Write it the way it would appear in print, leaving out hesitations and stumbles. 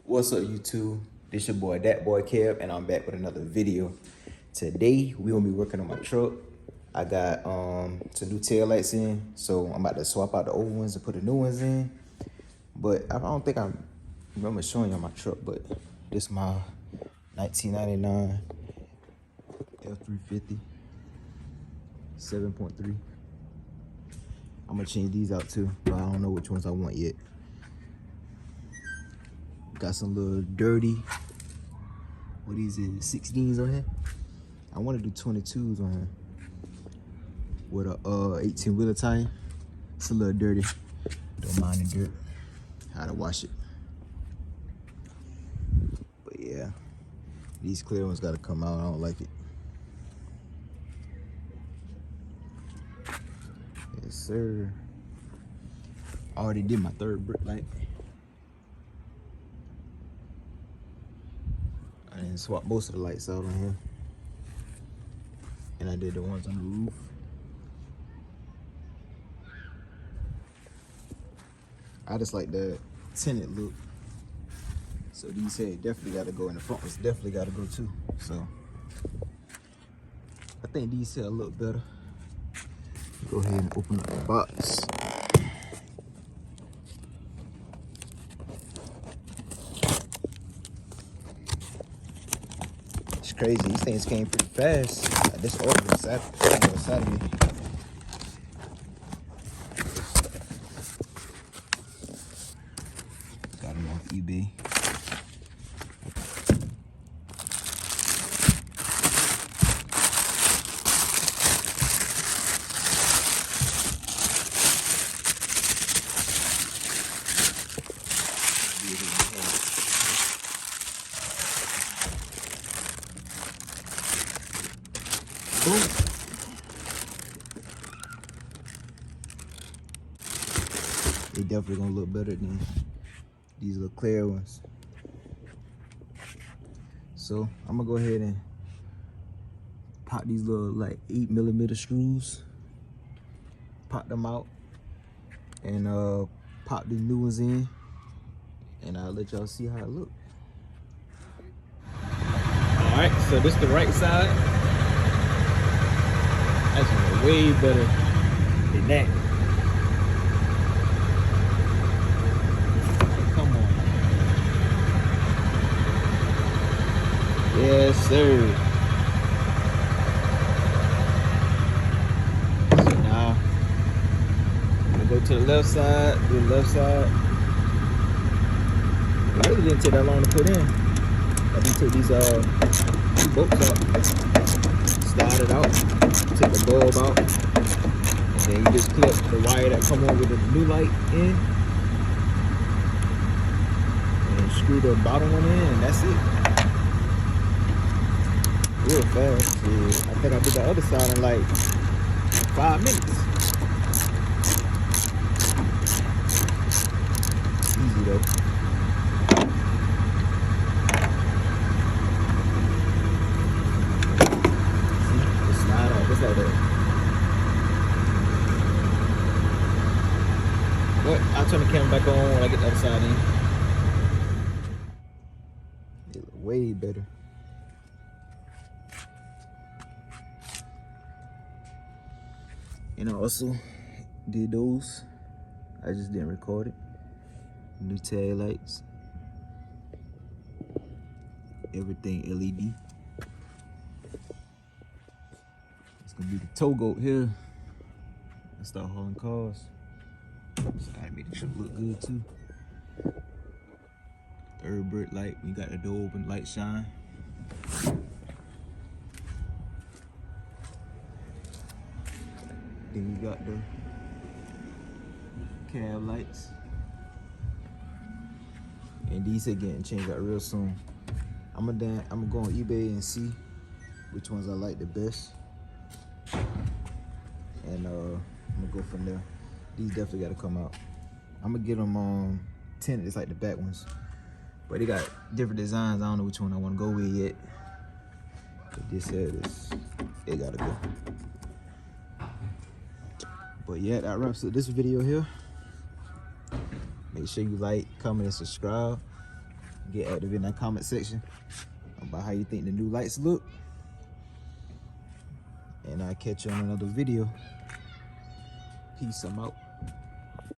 What's up, YouTube? This your boy, Dat Boy Kev, and I'm back with another video. Today, we gonna be working on my truck. I got some new tail lights in, so I'm about to swap out the old ones and put the new ones in. But I don't think I remember showing you my truck, but this is my 1999 F350 7.3. I'm gonna change these out too, but I don't know which ones I want yet. Got some little dirty, what these is, 16s on here. I want to do 22s on here with a 18-wheeler tire. It's a little dirty. Don't mind the dirt. How to wash it. But yeah, these clear ones gotta come out. I don't like it. Yes, sir. I already did my third brick light. I didn't swap most of the lights out on here. And I did the ones on the roof. I just like the tinted look. So these here definitely gotta go, and the front ones definitely gotta go too. So I think these here look better. Go ahead and open up the box. It's crazy, these things came pretty fast. This order was Saturday. Got them off eBay. Boom. They definitely gonna look better than these little clear ones. So I'm gonna go ahead and pop these little like 8mm screws, pop them out, and pop the new ones in, and I'll let y'all see how it look. All right, so this is the right side. That's way better than that. Come on. Yes, sir. So now, I'm gonna go to the left side, do the left side. It really didn't take that long to put in. I can take these two bolts out, slide it out, take the bulb out, and then you just clip the wire that come on with the new light in, and screw the bottom one in, and that's it. Real fast. Yeah, I think I did the other side in like 5 minutes. Easy though. Just like that. But I'll turn the camera back on when I get the other side in. It look way better. And I also did those. I just didn't record it. New tail lights. Everything LED. It's gonna be the tow goat here. I start hauling cars. So I gotta make the truck look good too. Third brick light, we got the door open, light shine. Then we got the cab lights. And these are getting changed out real soon. I'm gonna go on eBay and see which ones I like the best. And I'm gonna go from there. These definitely gotta come out. I'm gonna get them tinted, it's like the back ones. But they got different designs. I don't know which one I wanna go with yet. But this here, it gotta go. But yeah, that wraps up this video here. Make sure you like, comment, and subscribe. Get active in that comment section about how you think the new lights look. And I'll catch you on another video. Peace, I'm out.